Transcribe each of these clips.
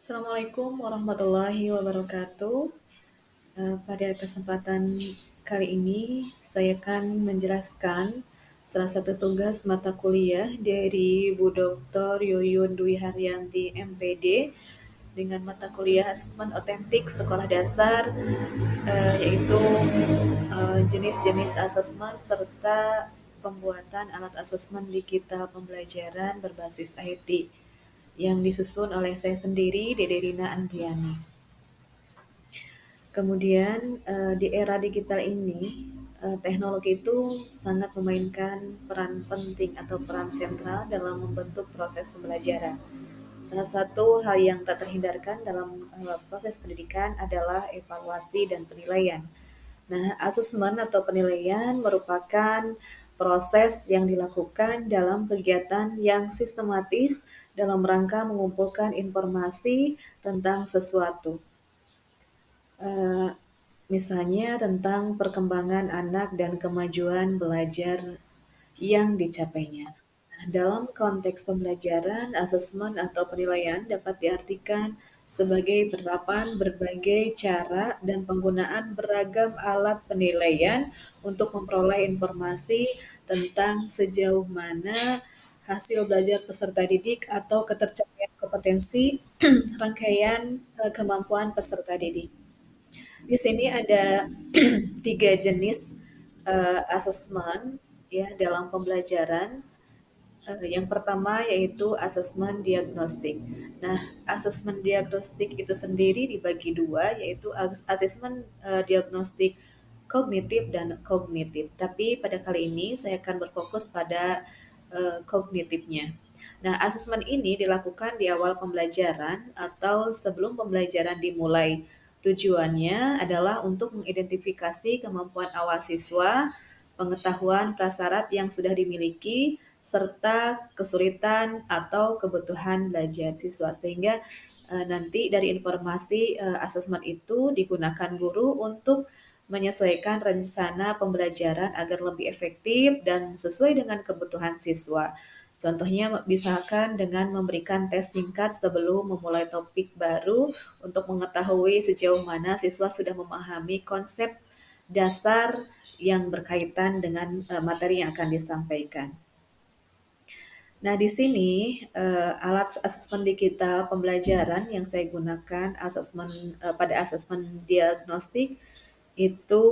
Assalamualaikum warahmatullahi wabarakatuh. Pada kesempatan kali ini, saya akan menjelaskan salah satu tugas mata kuliah dari Bu Dr. Yuyun Dwi Haryanti MPD dengan mata kuliah asesmen otentik sekolah dasar, yaitu jenis-jenis asesmen serta pembuatan alat asesmen digital pembelajaran berbasis IT yang disusun oleh saya sendiri, Dede Rina Andriani. Kemudian di era digital ini, teknologi itu sangat memainkan peran penting atau peran sentral dalam membentuk proses pembelajaran. Salah satu hal yang tak terhindarkan dalam proses pendidikan adalah evaluasi dan penilaian. Nah, asesmen atau penilaian merupakan proses yang dilakukan dalam kegiatan yang sistematis dalam rangka mengumpulkan informasi tentang sesuatu. Eh, Misalnya tentang perkembangan anak dan kemajuan belajar yang dicapainya. Nah, dalam konteks pembelajaran, asesmen atau penilaian dapat diartikan sebagai penerapan berbagai cara dan penggunaan beragam alat penilaian untuk memperoleh informasi tentang sejauh mana hasil belajar peserta didik atau ketercapaian kompetensi rangkaian kemampuan peserta didik. Di sini ada tiga jenis asesmen ya dalam pembelajaran. Yang pertama yaitu asesmen diagnostik. Nah, asesmen diagnostik itu sendiri dibagi dua, yaitu asesmen diagnostik kognitif dan kognitif. Tapi pada kali ini saya akan berfokus pada kognitifnya. Nah, asesmen ini dilakukan di awal pembelajaran atau sebelum pembelajaran dimulai. Tujuannya adalah untuk mengidentifikasi kemampuan awal siswa, pengetahuan prasyarat yang sudah dimiliki, serta kesulitan atau kebutuhan belajar siswa. Sehingga nanti dari informasi asesmen itu digunakan guru untuk menyesuaikan rencana pembelajaran agar lebih efektif dan sesuai dengan kebutuhan siswa. Contohnya misalkan dengan memberikan tes singkat sebelum memulai topik baru untuk mengetahui sejauh mana siswa sudah memahami konsep dasar yang berkaitan dengan materi yang akan disampaikan. Nah, di sini alat asesmen digital pembelajaran yang saya gunakan pada asesmen diagnostik itu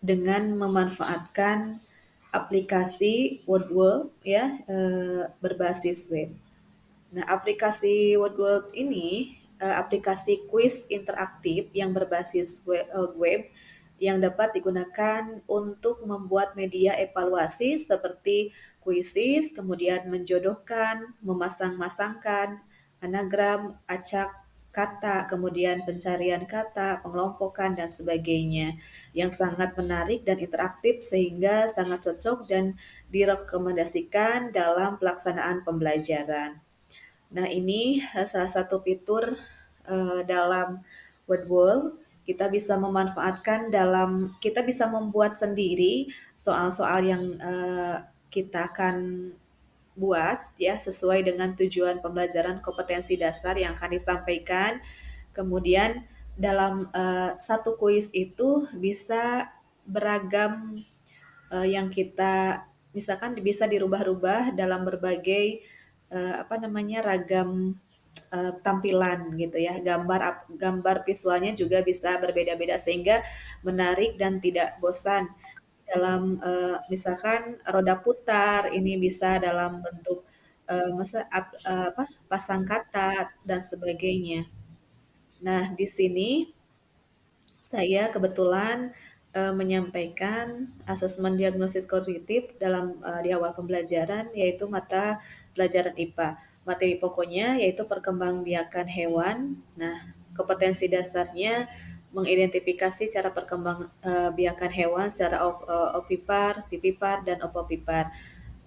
dengan memanfaatkan aplikasi WordWorld ya berbasis web. Nah, aplikasi WordWorld ini aplikasi kuis interaktif yang berbasis web yang dapat digunakan untuk membuat media evaluasi seperti kuisis, kemudian menjodohkan, memasang-masangkan, anagram, acak kata, kemudian pencarian kata, pengelompokan, dan sebagainya yang sangat menarik dan interaktif sehingga sangat cocok dan direkomendasikan dalam pelaksanaan pembelajaran. Nah, ini salah satu fitur dalam WordWall. Kita bisa memanfaatkan kita bisa membuat sendiri soal-soal yang kita akan buat ya sesuai dengan tujuan pembelajaran kompetensi dasar yang akan disampaikan. Kemudian dalam satu kuis itu bisa beragam yang kita misalkan bisa dirubah-rubah dalam berbagai ragam tampilan gitu ya. Gambar visualnya juga bisa berbeda-beda sehingga menarik dan tidak bosan. Dalam misalkan roda putar ini bisa dalam bentuk pasang kata dan sebagainya. Nah, di sini saya kebetulan menyampaikan asesmen diagnosis kognitif di awal pembelajaran yaitu mata pelajaran IPA. Materi pokoknya yaitu perkembangbiakan hewan. Nah, kompetensi dasarnya mengidentifikasi cara perkembangbiakan hewan secara ovipar, vivipar, dan opovipar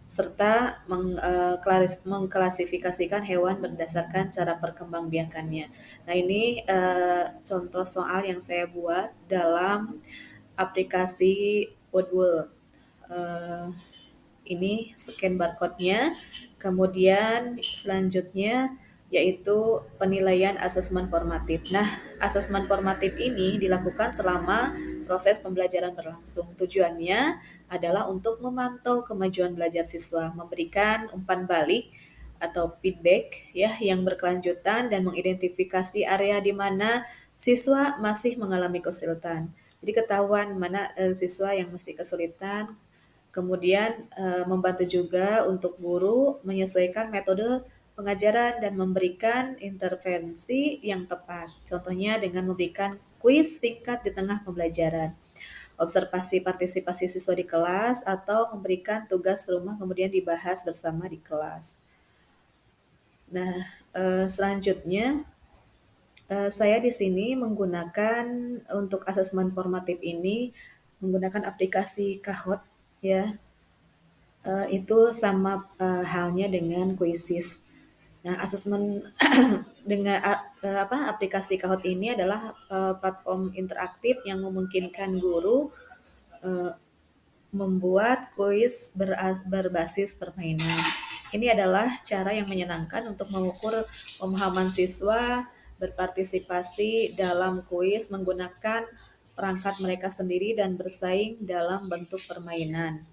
serta mengklasifikasikan hewan berdasarkan cara perkembangbiakannya. Nah, ini contoh soal yang saya buat dalam aplikasi Woodworld. Eh, ini scan barcode-nya. Kemudian selanjutnya yaitu penilaian asesmen formatif. Nah, asesmen formatif ini dilakukan selama proses pembelajaran berlangsung. Tujuannya adalah untuk memantau kemajuan belajar siswa, memberikan umpan balik atau feedback ya yang berkelanjutan dan mengidentifikasi area di mana siswa masih mengalami kesulitan. Jadi ketahuan mana siswa yang masih kesulitan. Kemudian membantu juga untuk guru menyesuaikan metode pengajaran dan memberikan intervensi yang tepat. Contohnya dengan memberikan kuis singkat di tengah pembelajaran, observasi partisipasi siswa di kelas, atau memberikan tugas rumah kemudian dibahas bersama di kelas. Nah, selanjutnya saya di sini menggunakan untuk asesmen formatif ini menggunakan aplikasi Kahoot ya. Itu sama halnya dengan Quizzes. Nah, asesmen dengan aplikasi Kahoot ini adalah platform interaktif yang memungkinkan guru eh, membuat kuis berbasis permainan. Ini adalah cara yang menyenangkan untuk mengukur pemahaman siswa berpartisipasi dalam kuis menggunakan perangkat mereka sendiri dan bersaing dalam bentuk permainan.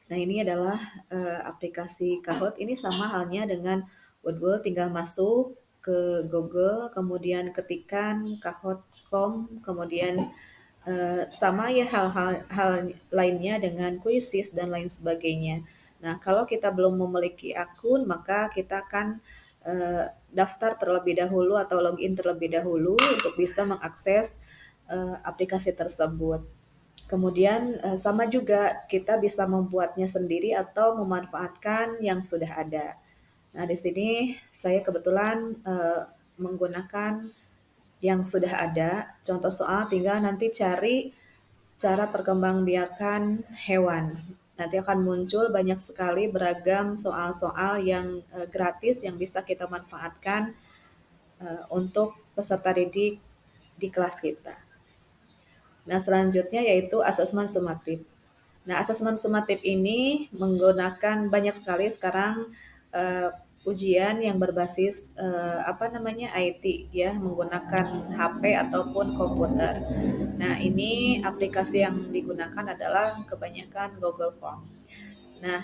Nah, ini adalah aplikasi Kahoot. Ini sama halnya dengan Woodwall, tinggal masuk ke Google, kemudian ketikkan kahoot.com, kemudian sama ya hal lainnya dengan Quizzes dan lain sebagainya. Nah, kalau kita belum memiliki akun, maka kita akan daftar terlebih dahulu atau login terlebih dahulu untuk bisa mengakses aplikasi tersebut. Kemudian sama juga kita bisa membuatnya sendiri atau memanfaatkan yang sudah ada. Nah, di sini saya kebetulan menggunakan yang sudah ada. Contoh soal tinggal nanti cari cara perkembangbiakan hewan. Nanti akan muncul banyak sekali beragam soal-soal yang gratis yang bisa kita manfaatkan untuk peserta didik di kelas kita. Nah, selanjutnya yaitu asesmen sumatif. Nah, asesmen sumatif ini menggunakan banyak sekali sekarang ujian yang berbasis IT ya, menggunakan HP ataupun komputer. Nah, ini aplikasi yang digunakan adalah kebanyakan Google Form. Nah,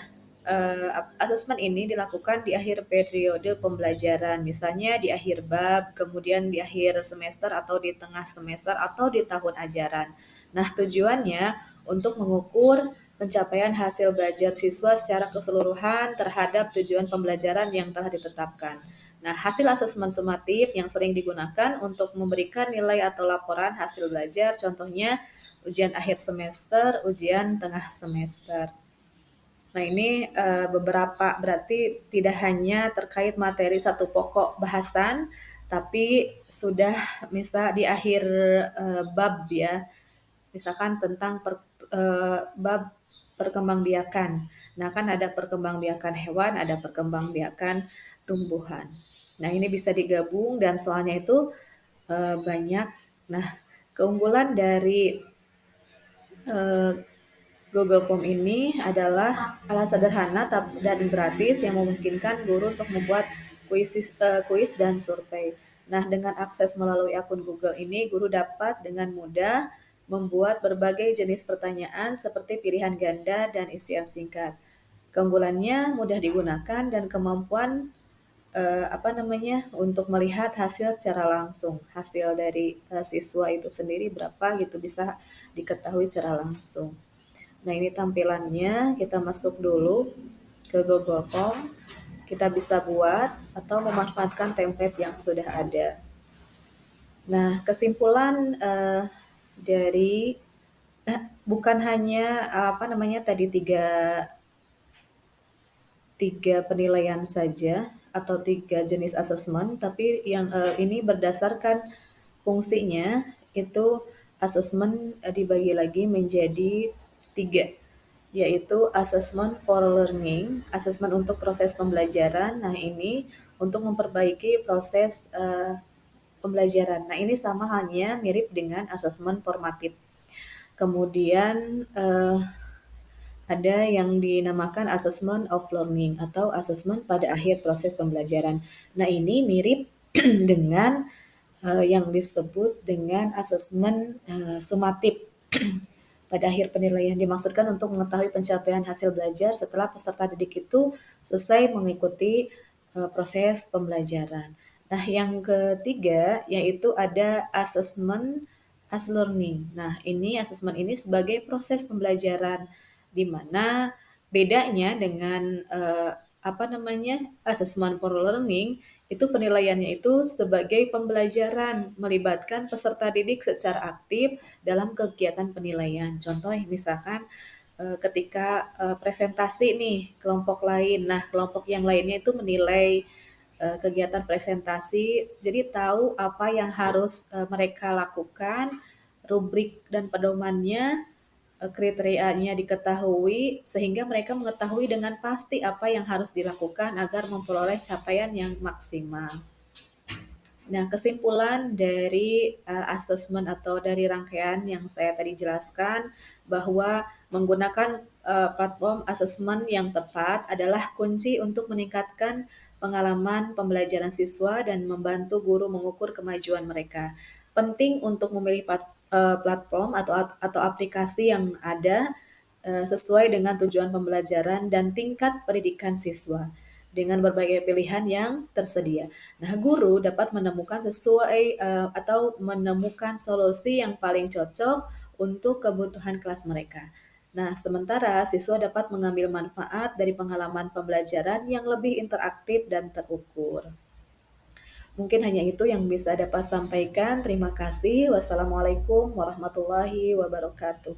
asesmen ini dilakukan di akhir periode pembelajaran, misalnya di akhir bab, kemudian di akhir semester atau di tengah semester atau di tahun ajaran. Nah, tujuannya untuk mengukur pencapaian hasil belajar siswa secara keseluruhan terhadap tujuan pembelajaran yang telah ditetapkan. Nah, hasil asesmen sumatif yang sering digunakan untuk memberikan nilai atau laporan hasil belajar, contohnya ujian akhir semester, ujian tengah semester. Nah, ini beberapa berarti tidak hanya terkait materi satu pokok bahasan, tapi sudah misal di akhir bab ya, misalkan tentang bab perkembangbiakan. Nah, kan ada perkembangbiakan hewan, ada perkembangbiakan tumbuhan. Nah, ini bisa digabung dan soalnya itu banyak. Nah, keunggulan dari eh, Google Form ini adalah alat sederhana dan gratis yang memungkinkan guru untuk membuat kuis dan survei. Nah, dengan akses melalui akun Google ini, guru dapat dengan mudah membuat berbagai jenis pertanyaan seperti pilihan ganda dan isian singkat. Keunggulannya mudah digunakan dan kemampuan untuk melihat hasil secara langsung. Hasil dari siswa itu sendiri berapa gitu bisa diketahui secara langsung. Nah, ini tampilannya, kita masuk dulu ke Google Form. Kita bisa buat atau memanfaatkan template yang sudah ada. Nah, kesimpulan dari bukan hanya tadi tiga penilaian saja atau tiga jenis asesmen, tapi yang ini berdasarkan fungsinya itu asesmen dibagi lagi menjadi tiga, yaitu assessment for learning, asesmen untuk proses pembelajaran. Nah, ini untuk memperbaiki proses pembelajaran. Nah, ini sama halnya mirip dengan asesmen formatif. Kemudian ada yang dinamakan assessment of learning atau assessment pada akhir proses pembelajaran. Nah, ini mirip dengan yang disebut dengan asesmen sumatif. Pada akhir penilaian dimaksudkan untuk mengetahui pencapaian hasil belajar setelah peserta didik itu selesai mengikuti proses pembelajaran. Nah, yang ketiga yaitu ada asesmen as learning. Nah, ini asesmen ini sebagai proses pembelajaran di mana bedanya dengan apa namanya asesmen for learning itu penilaiannya itu sebagai pembelajaran melibatkan peserta didik secara aktif dalam kegiatan penilaian. Contoh misalkan ketika presentasi nih kelompok lain. Nah, kelompok yang lainnya itu menilai kegiatan presentasi, jadi tahu apa yang harus mereka lakukan, rubrik dan pedomannya, kriterianya diketahui sehingga mereka mengetahui dengan pasti apa yang harus dilakukan agar memperoleh capaian yang maksimal. Nah, kesimpulan dari asesmen atau dari rangkaian yang saya tadi jelaskan bahwa menggunakan platform asesmen yang tepat adalah kunci untuk meningkatkan pengalaman pembelajaran siswa dan membantu guru mengukur kemajuan mereka. Penting untuk memilih platform atau aplikasi yang ada sesuai dengan tujuan pembelajaran dan tingkat pendidikan siswa dengan berbagai pilihan yang tersedia. Nah, guru dapat menemukan atau menemukan solusi yang paling cocok untuk kebutuhan kelas mereka. Nah, sementara siswa dapat mengambil manfaat dari pengalaman pembelajaran yang lebih interaktif dan terukur. Mungkin hanya itu yang bisa dapat sampaikan. Terima kasih. Wassalamualaikum warahmatullahi wabarakatuh.